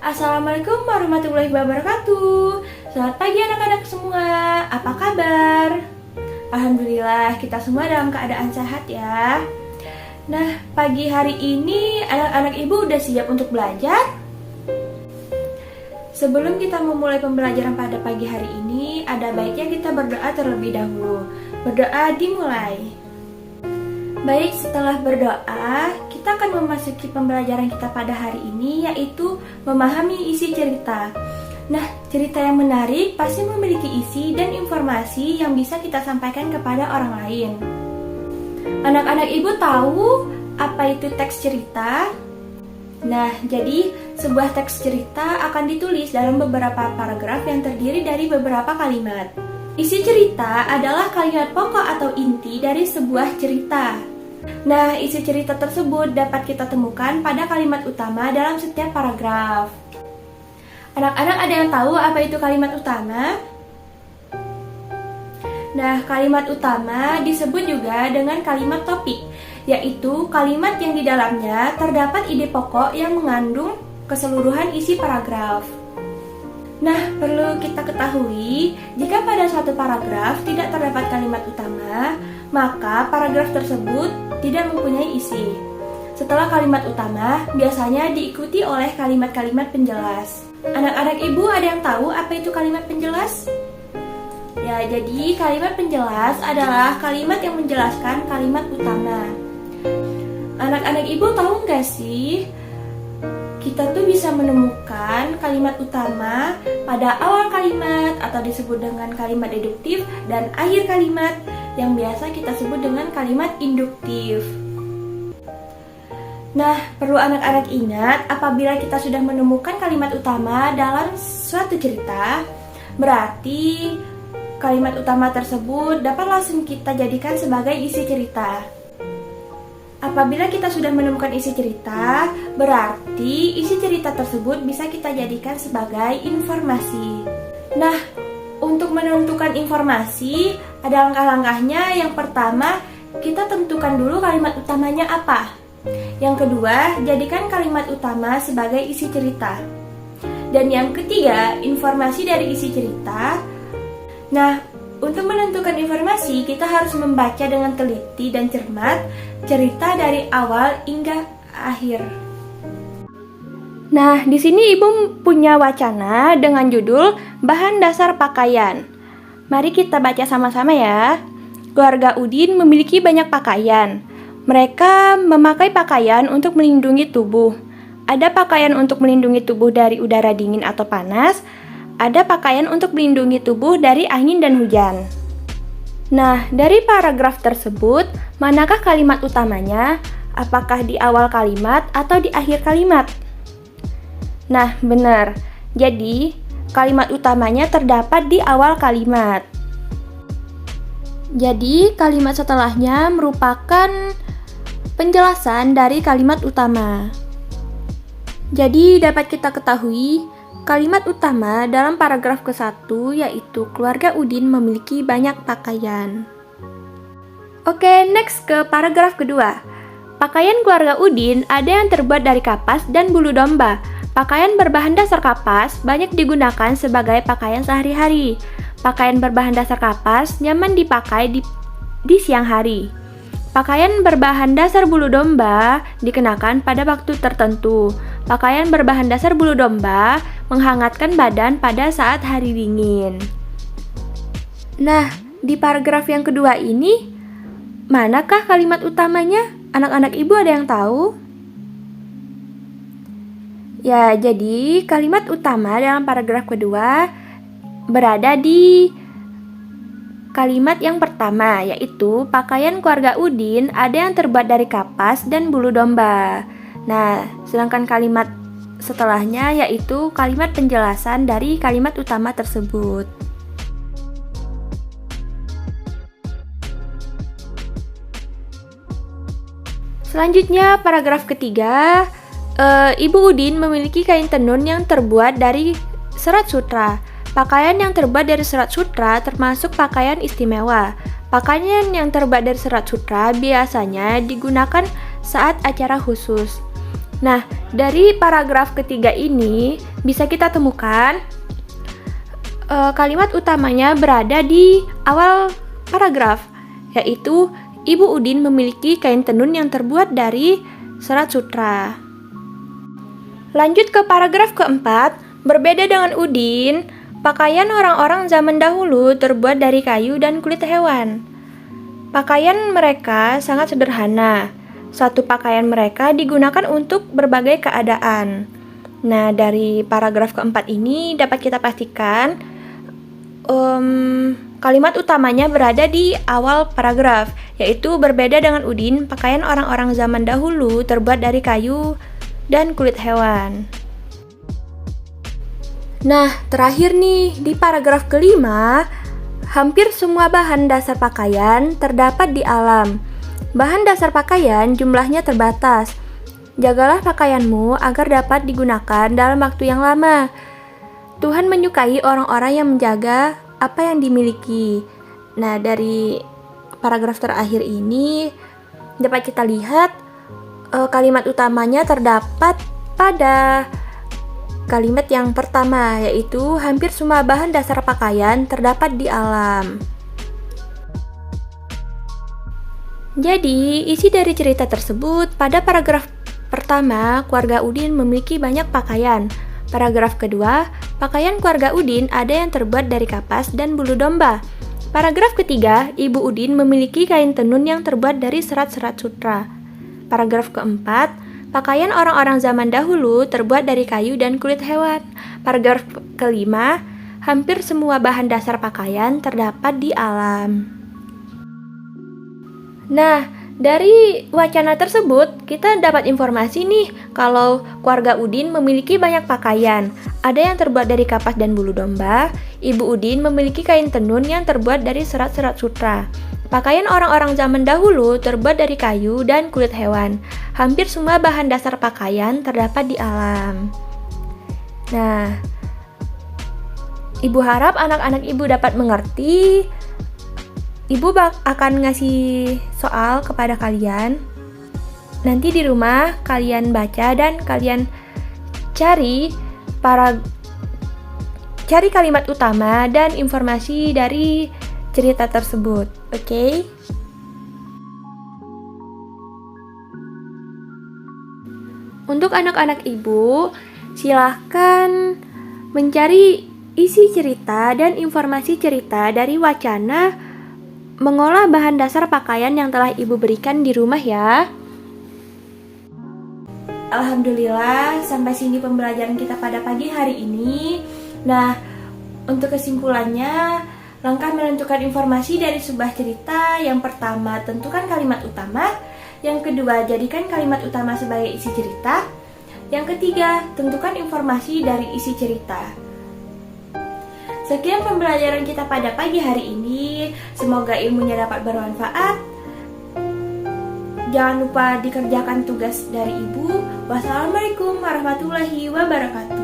Assalamualaikum warahmatullahi wabarakatuh. Selamat pagi anak-anak semua. Apa kabar? Alhamdulillah kita semua dalam keadaan sehat ya. Nah, pagi hari ini anak-anak ibu udah siap untuk belajar? Sebelum kita memulai pembelajaran pada pagi hari ini, ada baiknya kita berdoa terlebih dahulu. Berdoa dimulai. Baik, setelah berdoa, kita akan memasuki pembelajaran kita pada hari ini, yaitu memahami isi cerita. Nah, cerita yang menarik pasti memiliki isi dan informasi yang bisa kita sampaikan kepada orang lain. Anak-anak ibu tahu apa itu teks cerita? Nah, jadi sebuah teks cerita akan ditulis dalam beberapa paragraf yang terdiri dari beberapa kalimat. Isi cerita adalah kalimat pokok atau inti dari sebuah cerita. Nah, isi cerita tersebut dapat kita temukan pada kalimat utama dalam setiap paragraf. Anak-anak ada yang tahu apa itu kalimat utama? Nah, kalimat utama disebut juga dengan kalimat topik, yaitu kalimat yang di dalamnya terdapat ide pokok yang mengandung keseluruhan isi paragraf. Nah, perlu kita ketahui, jika pada suatu paragraf tidak terdapat kalimat utama, maka paragraf tersebut tidak mempunyai isi. Setelah kalimat utama, biasanya diikuti oleh kalimat-kalimat penjelas. Anak-anak ibu ada yang tahu apa itu kalimat penjelas? Ya, jadi kalimat penjelas adalah kalimat yang menjelaskan kalimat utama. Anak-anak ibu tahu nggak sih? Kita tuh bisa menemukan kalimat utama pada awal kalimat atau disebut dengan kalimat deduktif dan akhir kalimat yang biasa kita sebut dengan kalimat induktif. Nah, perlu anak-anak ingat apabila kita sudah menemukan kalimat utama dalam suatu cerita, berarti kalimat utama tersebut dapat langsung kita jadikan sebagai isi cerita. Apabila kita sudah menemukan isi cerita, berarti isi cerita tersebut bisa kita jadikan sebagai informasi. Nah, untuk menentukan informasi, ada langkah-langkahnya. Yang pertama, kita tentukan dulu kalimat utamanya apa. Yang kedua, jadikan kalimat utama sebagai isi cerita. Dan yang ketiga, informasi dari isi cerita. Nah, untuk menentukan informasi, kita harus membaca dengan teliti dan cermat cerita dari awal hingga akhir. Nah, di sini ibu punya wacana dengan judul Bahan Dasar Pakaian. Mari kita baca sama-sama ya. Keluarga Udin memiliki banyak pakaian. Mereka memakai pakaian untuk melindungi tubuh. Ada pakaian untuk melindungi tubuh dari udara dingin atau panas. Ada pakaian untuk melindungi tubuh dari angin dan hujan. Nah, dari paragraf tersebut, manakah kalimat utamanya? Apakah di awal kalimat atau di akhir kalimat? Nah, benar. Jadi, kalimat utamanya terdapat di awal kalimat. Jadi, kalimat setelahnya merupakan penjelasan dari kalimat utama. Jadi, dapat kita ketahui, kalimat utama dalam paragraf ke-1 yaitu keluarga Udin memiliki banyak pakaian. Oke, next ke paragraf kedua. Pakaian keluarga Udin ada yang terbuat dari kapas dan bulu domba. Pakaian berbahan dasar kapas banyak digunakan sebagai pakaian sehari-hari. Pakaian berbahan dasar kapas nyaman dipakai di siang hari. Pakaian berbahan dasar bulu domba dikenakan pada waktu tertentu. Pakaian berbahan dasar bulu domba menghangatkan badan pada saat hari dingin. Nah, di paragraf yang kedua ini, manakah kalimat utamanya? Anak-anak ibu ada yang tahu? Ya, jadi kalimat utama dalam paragraf kedua berada di kalimat yang pertama, yaitu pakaian keluarga Udin ada yang terbuat dari kapas dan bulu domba. Nah, sedangkan kalimat setelahnya yaitu kalimat penjelasan dari kalimat utama tersebut. Selanjutnya, paragraf ketiga, Ibu Udin memiliki kain tenun yang terbuat dari serat sutra. Pakaian yang terbuat dari serat sutra termasuk pakaian istimewa. Pakaian yang terbuat dari serat sutra biasanya digunakan saat acara khusus. Nah, dari paragraf ketiga ini bisa kita temukan kalimat utamanya berada di awal paragraf, yaitu Ibu Udin memiliki kain tenun yang terbuat dari serat sutra. Lanjut ke paragraf keempat, berbeda dengan Udin, pakaian orang-orang zaman dahulu terbuat dari kayu dan kulit hewan. Pakaian mereka sangat sederhana. Satu pakaian mereka digunakan untuk berbagai keadaan. Nah, dari paragraf keempat ini dapat kita pastikan kalimat utamanya berada di awal paragraf, yaitu berbeda dengan Udin, pakaian orang-orang zaman dahulu terbuat dari kayu dan kulit hewan. Nah, terakhir nih, di paragraf kelima, hampir semua bahan dasar pakaian terdapat di alam. Bahan dasar pakaian jumlahnya terbatas. Jagalah pakaianmu agar dapat digunakan dalam waktu yang lama. Tuhan menyukai orang-orang yang menjaga apa yang dimiliki. Nah, dari paragraf terakhir ini dapat kita lihat kalimat utamanya terdapat pada kalimat yang pertama, yaitu hampir semua bahan dasar pakaian terdapat di alam. Jadi, isi dari cerita tersebut pada paragraf pertama, keluarga Udin memiliki banyak pakaian. Paragraf kedua, pakaian keluarga Udin ada yang terbuat dari kapas dan bulu domba. Paragraf ketiga, Ibu Udin memiliki kain tenun yang terbuat dari serat-serat sutra. Paragraf keempat, pakaian orang-orang zaman dahulu terbuat dari kayu dan kulit hewan. Paragraf kelima, hampir semua bahan dasar pakaian terdapat di alam. Nah, dari wacana tersebut, kita dapat informasi nih kalau keluarga Udin memiliki banyak pakaian. Ada yang terbuat dari kapas dan bulu domba. Ibu Udin memiliki kain tenun yang terbuat dari serat-serat sutra. Pakaian orang-orang zaman dahulu terbuat dari kayu dan kulit hewan. Hampir semua bahan dasar pakaian terdapat di alam. Nah, Ibu harap anak-anak Ibu dapat mengerti. Ibu akan ngasih soal kepada kalian. Nanti di rumah kalian baca dan kalian cari kalimat utama dan informasi dari cerita tersebut. Oke? Untuk anak-anak Ibu, silahkan mencari isi cerita dan informasi cerita dari wacana mengolah bahan dasar pakaian yang telah Ibu berikan di rumah ya. Alhamdulillah, sampai sini pembelajaran kita pada pagi hari ini. Nah, untuk kesimpulannya, langkah menentukan informasi dari sebuah cerita. Yang pertama, tentukan kalimat utama. Yang kedua, jadikan kalimat utama sebagai isi cerita. Yang ketiga, tentukan informasi dari isi cerita. Sekian pembelajaran kita pada pagi hari ini. Semoga ilmunya dapat bermanfaat. Jangan lupa dikerjakan tugas dari Ibu. Wassalamualaikum warahmatullahi wabarakatuh.